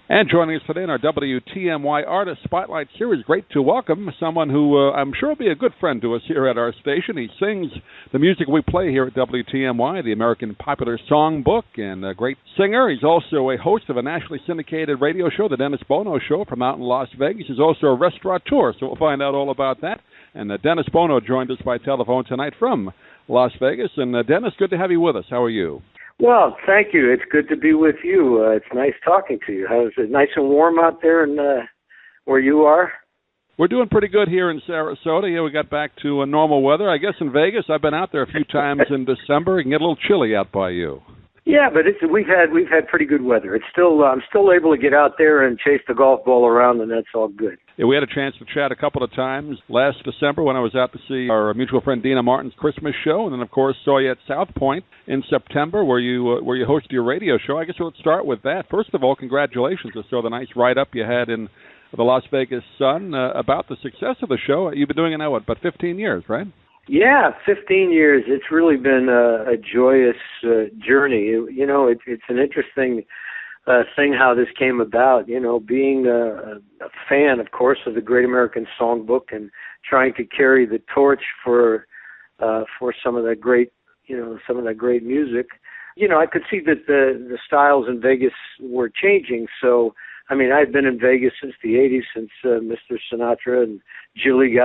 And joining us today in our WTMY Artist Spotlight Series, great to welcome someone who I'm sure will be a good friend to us here at our station. He sings the music we play here at WTMY, the American Popular Songbook, and a great singer. He's also a host of a nationally syndicated radio show, the Dennis Bono Show, from out in Las Vegas. He's also a restaurateur, so we'll find out all about that. And Dennis Bono joined us by telephone tonight from Las Vegas. And Dennis, good to have you with us. How are you? Well, thank you. It's good to be with you. It's nice talking to you. How's it? Nice and warm out there in, where you are? We're doing pretty good here in Sarasota. Yeah, we got back to normal weather. I guess in Vegas, I've been out there a few times in December. It can get a little chilly out by you. Yeah, but we've had pretty good weather. It's still I'm still able to get out there and chase the golf ball around, and that's all good. Yeah, we had a chance to chat a couple of times last December when I was out to see our mutual friend Dina Martin's Christmas show, and then of course saw you at South Point in September where you hosted your radio show. I guess we'll start with that. First of all, congratulations! I saw the nice write-up you had in the Las Vegas Sun about the success of the show. You've been doing it now, about 15 years, right? Yeah, 15 years. It's really been a joyous journey. It's an interesting thing how this came about. Being a fan, of course, of the Great American Songbook and trying to carry the torch for some of that great, music. I could see that the styles in Vegas were changing. So, I mean, I've been in Vegas since the 80s, since Mr. Sinatra and Julie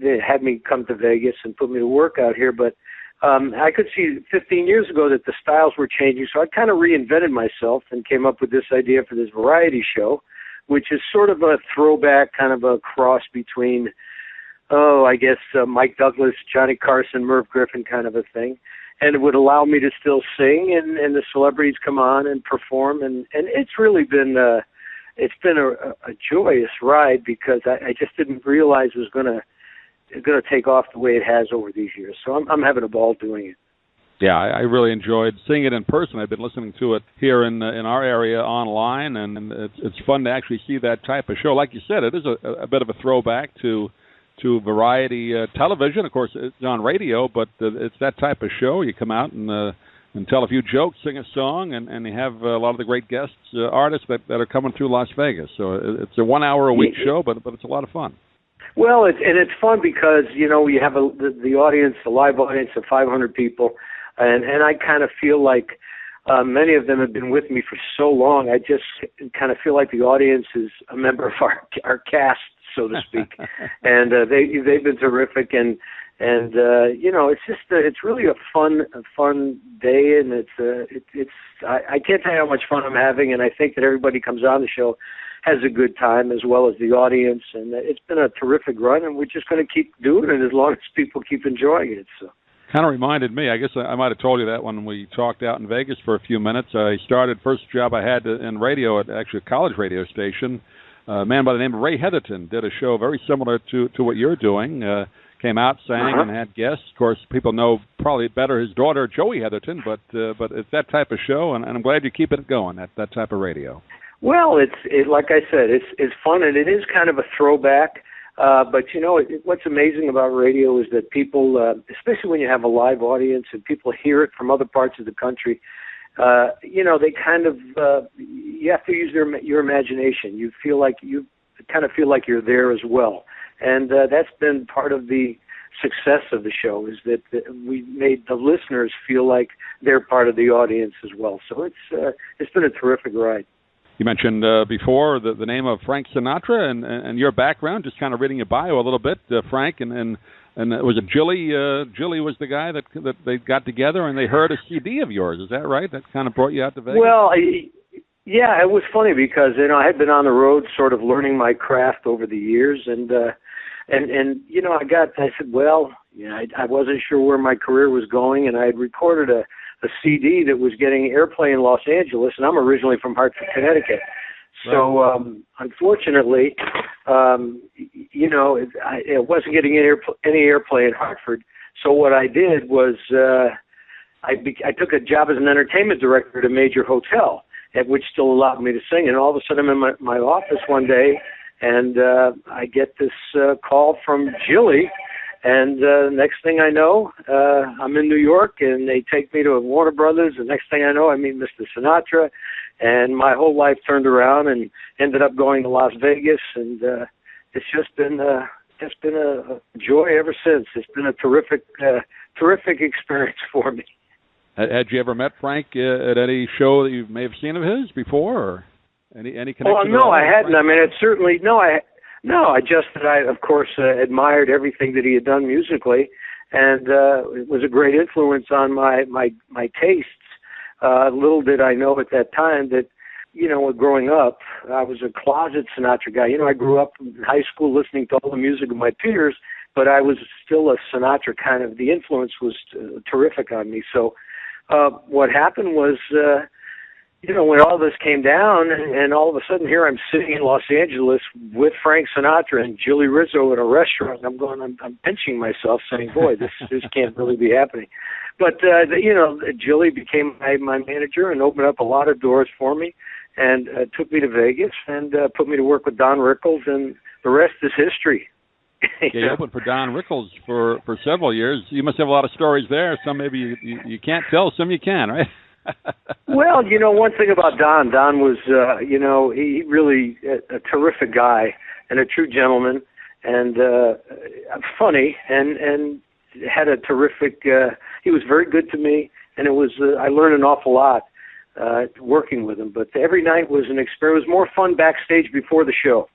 they had me come to Vegas and put me to work out here, but I could see 15 years ago that the styles were changing, so I kind of reinvented myself and came up with this idea for this variety show, which is sort of a throwback, kind of a cross between, Mike Douglas, Johnny Carson, Merv Griffin kind of a thing, and it would allow me to still sing, and the celebrities come on and perform, and it's really been it's been a joyous ride because I just didn't realize it was going to take off the way it has over these years. So I'm having a ball doing it. Yeah, I really enjoyed seeing it in person. I've been listening to it here in our area online, and it's fun to actually see that type of show. Like you said, it is a bit of a throwback to variety television. Of course, it's on radio, but it's that type of show. You come out and tell a few jokes, sing a song, and you have a lot of the great guests, artists that are coming through Las Vegas. So it's a 1 hour a week show, but it's a lot of fun. Well, it's fun because, you have the audience, the live audience of 500 people, and I kind of feel like many of them have been with me for so long. I just kind of feel like the audience is a member of our cast, so to speak, and they've been terrific, and it's just it's really a fun day, and I can't tell you how much fun I'm having, and I think that everybody comes on the show has a good time as well as the audience, and it's been a terrific run, and we're just going to keep doing it as long as people keep enjoying it. So. Kind of reminded me, I guess I might have told you that when we talked out in Vegas for a few minutes. I started, first job I had in radio at actually a college radio station. A man by the name of Ray Heatherton did a show very similar to what you're doing. Came out, sang, and had guests. Of course, people know probably better his daughter, Joey Heatherton, but it's that type of show, and I'm glad you keep it going, that type of radio. Well, it's like I said, it's fun, and it is kind of a throwback. But what's amazing about radio is that people, especially when you have a live audience and people hear it from other parts of the country, they kind of you have to use your imagination. You kind of feel like you're there as well, and that's been part of the success of the show, is that we made the listeners feel like they're part of the audience as well. So it's been a terrific ride. You mentioned before the name of Frank Sinatra and your background, just kind of reading your bio a little bit, Frank, and was it Jilly? Jilly was the guy that they got together and they heard a CD of yours. Is that right? That kind of brought you out to Vegas? Well, yeah, it was funny because I had been on the road, sort of learning my craft over the years, and I said, well, I wasn't sure where my career was going, and I had recorded a CD that was getting airplay in Los Angeles, and I'm originally from Hartford, Connecticut. So, unfortunately, it wasn't getting any airplay in Hartford. So what I did was I took a job as an entertainment director at a major hotel, which still allowed me to sing. And all of a sudden I'm in my office one day, and I get this call from Jilly. And next thing I know, I'm in New York, and they take me to Warner Brothers. The next thing I know, I meet Mr. Sinatra, and my whole life turned around and ended up going to Las Vegas, and it's just been a joy ever since. It's been a terrific experience for me. Had you ever met Frank at any show that you may have seen of his before, or any connection? Well, no, I hadn't. Frank? I mean, it's certainly I just that I, of course, admired everything that he had done musically, and it was a great influence on my tastes. Little did I know at that time that, growing up, I was a closet Sinatra guy. I grew up in high school listening to all the music of my peers, but I was still a Sinatra kind of. The influence was terrific on me. So what happened was, when all this came down, and all of a sudden here I'm sitting in Los Angeles with Frank Sinatra and Julie Rizzo at a restaurant, and I'm pinching myself, saying, "Boy, this can't really be happening." But Julie became my manager and opened up a lot of doors for me, and took me to Vegas and put me to work with Don Rickles, and the rest is history. You opened for Don Rickles for several years. You must have a lot of stories there. Some maybe you can't tell, some you can, right? Well, one thing about Don was, he really a terrific guy and a true gentleman, and funny, and had a terrific. He was very good to me, and it was I learned an awful lot working with him. But every night was an experience. It was more fun backstage before the show.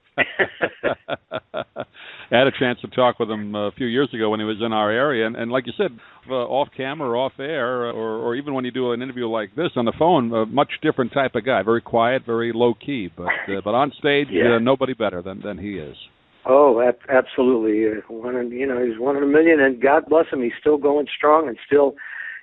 I had a chance to talk with him a few years ago when he was in our area, and like you said, off camera or off air, or even when you do an interview like this on the phone, a much different type of guy, very quiet, very low key, but on stage, nobody better than he is. Oh, absolutely. He's one in a million, and God bless him, he's still going strong, and still,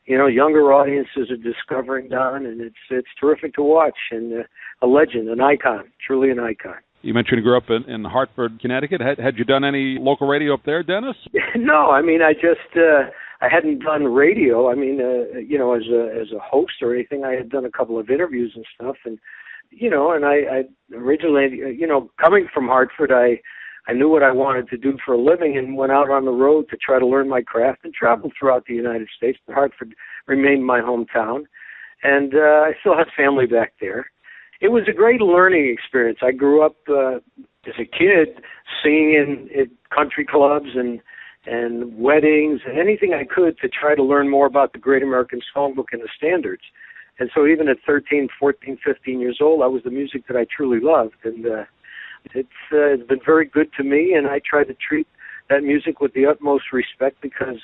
younger audiences are discovering Don, and it's terrific to watch, and a legend, an icon, truly an icon. You mentioned you grew up in Hartford, Connecticut. Had you done any local radio up there, Dennis? No, I mean, I hadn't done radio. I mean, as a host or anything. I had done a couple of interviews and stuff, and I originally, coming from Hartford, I knew what I wanted to do for a living and went out on the road to try to learn my craft and traveled throughout the United States. But Hartford remained my hometown, and I still had family back there. It was a great learning experience. I grew up as a kid singing in country clubs and weddings and anything I could to try to learn more about the Great American Songbook and the standards. And so even at 13, 14, 15 years old, I was the music that I truly loved. And it's been very good to me, and I try to treat that music with the utmost respect because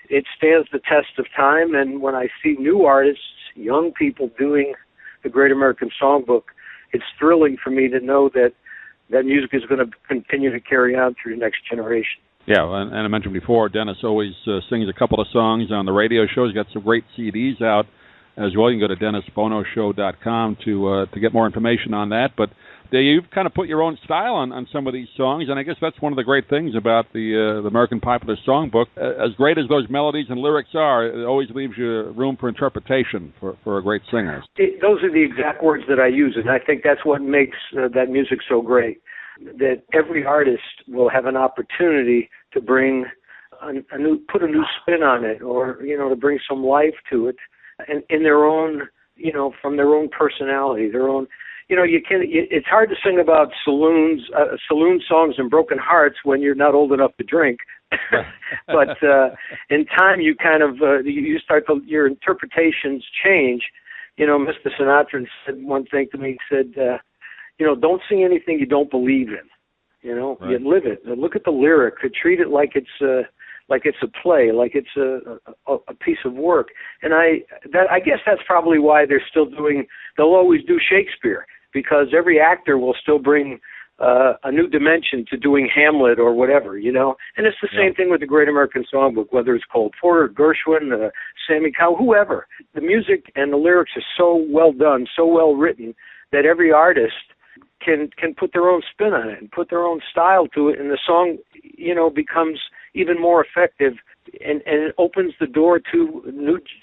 it stands the test of time. And when I see new artists, young people doing the Great American Songbook, it's thrilling for me to know that music is going to continue to carry on through the next generation. Yeah, and I mentioned before, Dennis always sings a couple of songs on the radio shows. He's got some great CDs out as well. You can go to DennisBonoShow.com to get more information on that. But you've kind of put your own style on some of these songs, and I guess that's one of the great things about the American Popular Songbook. As great as those melodies and lyrics are, it always leaves you room for interpretation for a great singer. Those are the exact words that I use, and I think that's what makes that music so great, that every artist will have an opportunity to bring put a new spin on it, or, to bring some life to it, and in their own, from their own personality, their own. It's hard to sing about saloon songs and broken hearts when you're not old enough to drink. But in time, you kind of you start your interpretations change. Mr. Sinatra said one thing to me. He said, don't sing anything you don't believe in. Right. You live it. Look at the lyric. Treat it like it's a play, like it's a piece of work. And I guess that's probably why they'll always do Shakespeare, because every actor will still bring a new dimension to doing Hamlet or whatever, And it's the same thing with the Great American Songbook, whether it's Cole Porter, Gershwin, Sammy Cowell, whoever. The music and the lyrics are so well done, so well written, that every artist can put their own spin on it and put their own style to it, and the song, becomes even more effective, and it opens the door to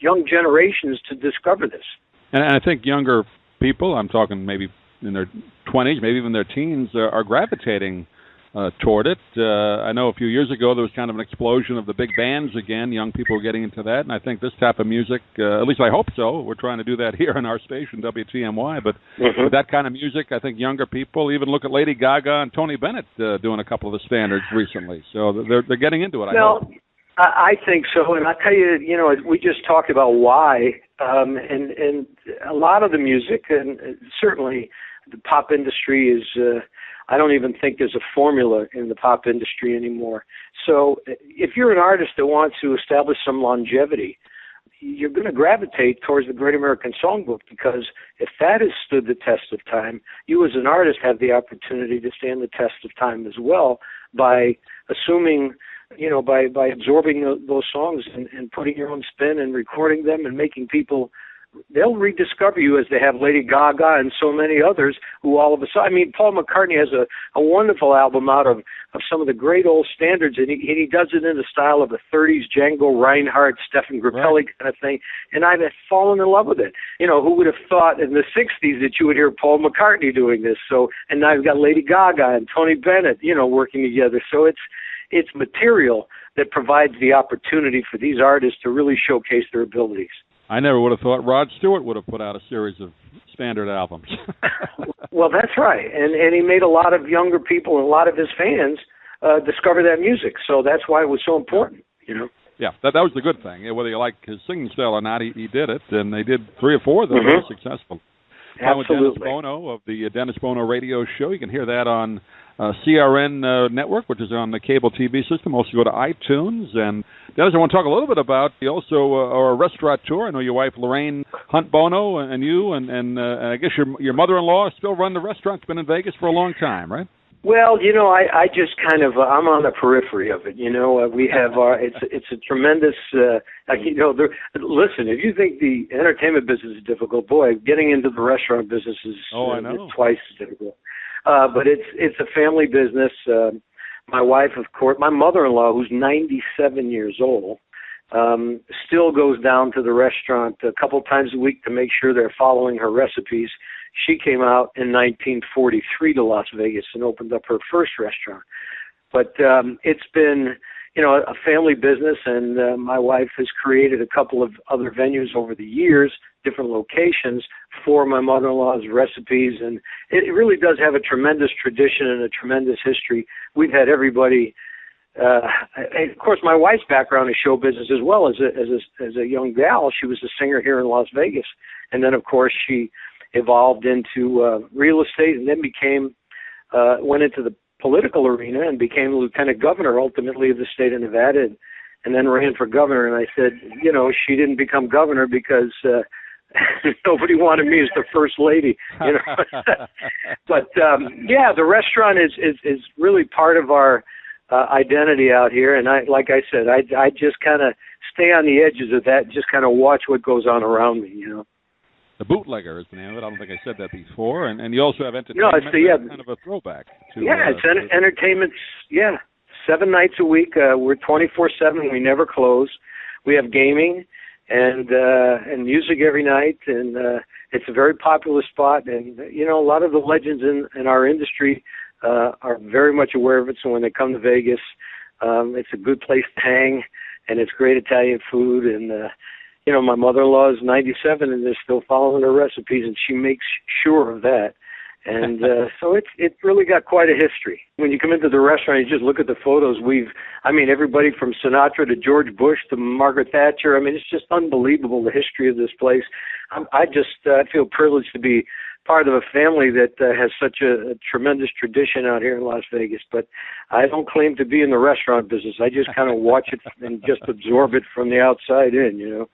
young generations to discover this. And I think younger people, I'm talking maybe in their 20s, maybe even their teens, are gravitating toward it. I know a few years ago there was kind of an explosion of the big bands again. Young people were getting into that, and I think this type of music, at least I hope so. We're trying to do that here on our station, WTMY. But with that kind of music, I think younger people even look at Lady Gaga and Tony Bennett doing a couple of the standards recently. So they're getting into it. I hope. I think so, and I tell you, we just talked about why, and a lot of the music, and certainly the pop industry is. I don't even think there's a formula in the pop industry anymore. So if you're an artist that wants to establish some longevity, you're going to gravitate towards the Great American Songbook, because if that has stood the test of time, you as an artist have the opportunity to stand the test of time as well by assuming, by absorbing those songs and putting your own spin and recording them and making people. They'll rediscover you as they have Lady Gaga and so many others who all of a sudden, Paul McCartney has a wonderful album out of some of the great old standards, and he does it in the style of a 30s Django Reinhardt, Stephen Grappelli kind of thing, and I've fallen in love with it. Who would have thought in the 60s that you would hear Paul McCartney doing this? So, and now you've got Lady Gaga and Tony Bennett, working together. So it's material that provides the opportunity for these artists to really showcase their abilities. I never would have thought Rod Stewart would have put out a series of standard albums. Well, that's right. And he made a lot of younger people and a lot of his fans discover that music. So that's why it was so important, Yeah, that was the good thing. Whether you like his singing style or not, he did it. And they did 3 or 4 of them very successful. Absolutely. With Dennis Bono of the Dennis Bono Radio Show. You can hear that on CRN Network, which is on the cable TV system. Also go to iTunes. And Dennis, I want to talk a little bit about you also are a restaurateur. I know your wife Lorraine Hunt Bono and you, and I guess your mother-in-law still run the restaurant. It's been in Vegas for a long time, right? Well, I just kind of I'm on the periphery of it. We have it's a tremendous. Listen, if you think the entertainment business is difficult, boy, getting into the restaurant business is twice as difficult. But it's a family business. My wife, of course, my mother-in-law, who's 97 years old, still goes down to the restaurant a couple times a week to make sure they're following her recipes. She came out in 1943 to Las Vegas and opened up her first restaurant. But it's been, a family business, and my wife has created a couple of other venues over the years, different locations for my mother-in-law's recipes, and it really does have a tremendous tradition and a tremendous history. We've had everybody. And of course, my wife's background is show business as well. As a young gal, she was a singer here in Las Vegas, and then of course she evolved into real estate, and then went into the political arena and became lieutenant governor ultimately of the state of Nevada, and then ran for governor. And I said, she didn't become governor because nobody wanted me as the first lady, But the restaurant is really part of our identity out here. And like I said, I just kind of stay on the edges of that, just kind of watch what goes on around me, The Bootlegger is the name of it. I don't think I said that before. And you also have entertainment. No, it's kind of a throwback to. It's entertainment. 7 nights a week. We're 24/7. We never close. We have gaming and music every night, and it's a very popular spot. And a lot of the legends in our industry are very much aware of it. So when they come to Vegas, it's a good place to hang, and it's great Italian food. And my mother-in-law is 97, and they're still following her recipes, and she makes sure of that. And so it's really got quite a history. When you come into the restaurant, you just look at the photos. Everybody from Sinatra to George Bush to Margaret Thatcher. It's just unbelievable, the history of this place. I feel privileged to be part of a family that has such a tremendous tradition out here in Las Vegas. But I don't claim to be in the restaurant business. I just kind of watch it and just absorb it from the outside in,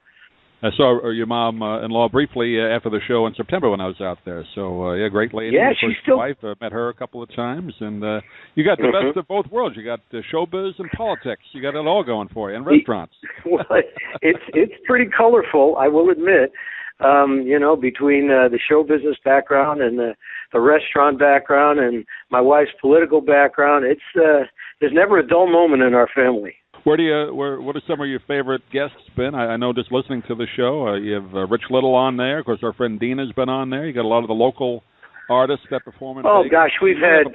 I saw your mom-in-law briefly after the show in September when I was out there. So, great lady. Yeah, she's still. Wife, met her a couple of times, and you got the best of both worlds. You got showbiz and politics. You got it all going for you, and restaurants. Well, it's pretty colorful, I will admit. Between the show business background and the restaurant background and my wife's political background, there's never a dull moment in our family. What are some of your favorite guests been? I know just listening to the show, you have Rich Little on there. Of course, our friend Dina's been on there. You got a lot of the local artists that perform in Vegas. Gosh, we've had,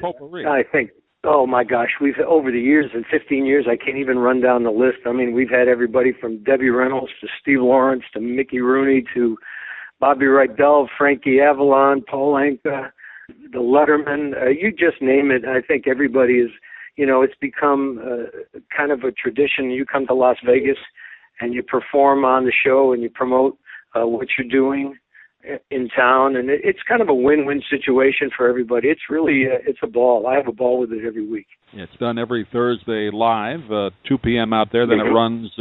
I think, Oh my gosh, we've over the years, in 15 years, I can't even run down the list. I mean, we've had everybody from Debbie Reynolds to Steve Lawrence to Mickey Rooney to Bobby Rydell, Frankie Avalon, Paul Anka, the Letterman. You just name it. I think everybody is, it's become kind of a tradition. You come to Las Vegas and you perform on the show and you promote what you're doing in town, and it's kind of a win-win situation for everybody. It's really it's a ball. I have a ball with it every week. Yeah, it's done every Thursday live, 2 p.m. out there. Then it runs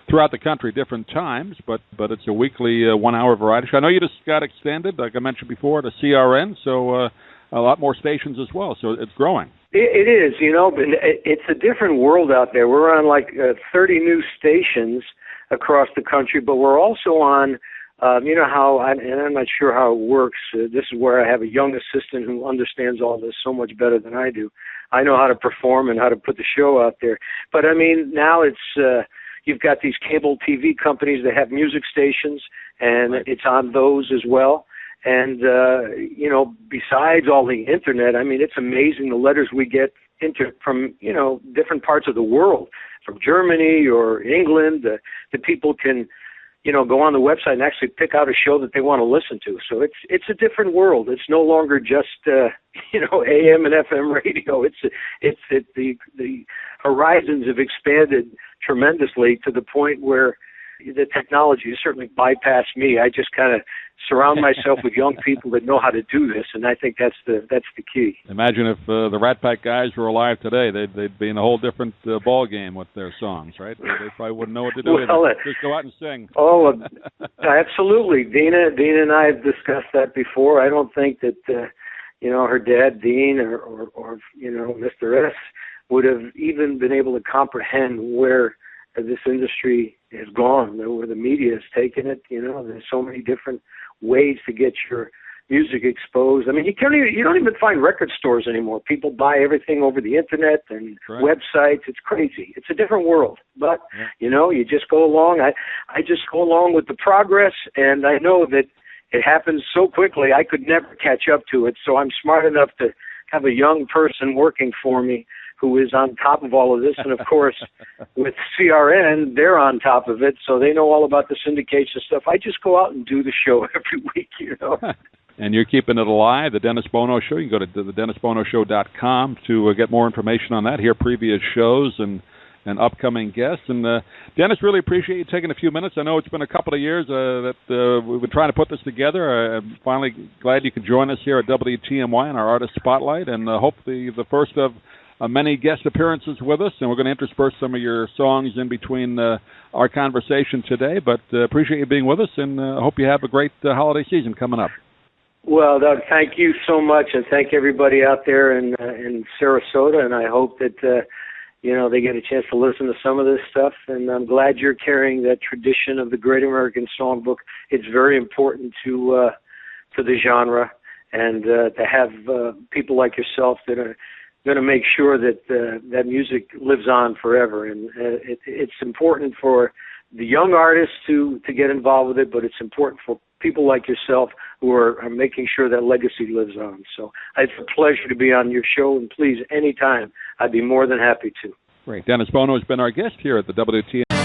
throughout the country, different times, but it's a weekly 1-hour variety show. I know you just got extended, like I mentioned before, to CRN, so a lot more stations as well. So it's growing. It is, but it's a different world out there. We're on like 30 new stations across the country, but we're also on. You know how, and I'm not sure how it works. This is where I have a young assistant who understands all this so much better than I do. I know how to perform and how to put the show out there. But I mean, now it's you've got these cable TV companies that have music stations, and it's on those as well. And besides all the internet, I mean, it's amazing the letters we get from different parts of the world, from Germany or England. The people can go on the website and actually pick out a show that they want to listen to. So it's a different world. It's no longer just AM and FM radio. The horizons have expanded tremendously to the point where the technology has certainly bypassed me. I just kind of surround myself with young people that know how to do this, and I think that's the key. Imagine if the Rat Pack guys were alive today; they'd be in a whole different ball game with their songs, right? They probably wouldn't know what to do. Just go out and sing. Oh, absolutely. Dina and I have discussed that before. I don't think that her dad, Dean, or Mr. S, would have even been able to comprehend where this industry has gone, where the media has taken it. There's so many different ways to get your music exposed. I mean, you don't even find record stores anymore. People buy everything over the internet and websites. It's crazy. It's a different world. But you just go along. I just go along with the progress, and I know that it happens so quickly I could never catch up to it. So I'm smart enough to have a young person working for me who is on top of all of this. And, of course, with CRN, they're on top of it, so they know all about the syndication stuff. I just go out and do the show every week, And you're keeping it alive, the Dennis Bono Show. You can go to thedennisbonoshow.com to get more information on that, hear previous shows and upcoming guests. And, Dennis, really appreciate you taking a few minutes. I know it's been a couple of years that we've been trying to put this together. I'm finally glad you could join us here at WTMY in our Artist Spotlight, and hopefully the first of many guest appearances with us, and we're going to intersperse some of your songs in between our conversation today. But appreciate you being with us, and hope you have a great holiday season coming up. Well, Doug, thank you so much, and thank everybody out there in Sarasota, and I hope that they get a chance to listen to some of this stuff, and I'm glad you're carrying that tradition of the Great American Songbook. It's very important to the genre, and to have people like yourself that are going to make sure that that music lives on forever. And it's important for the young artists to get involved with it, but it's important for people like yourself who are making sure that legacy lives on. So it's a pleasure to be on your show, and please, anytime, I'd be more than happy to. Great. Dennis Bono has been our guest here at the WTM.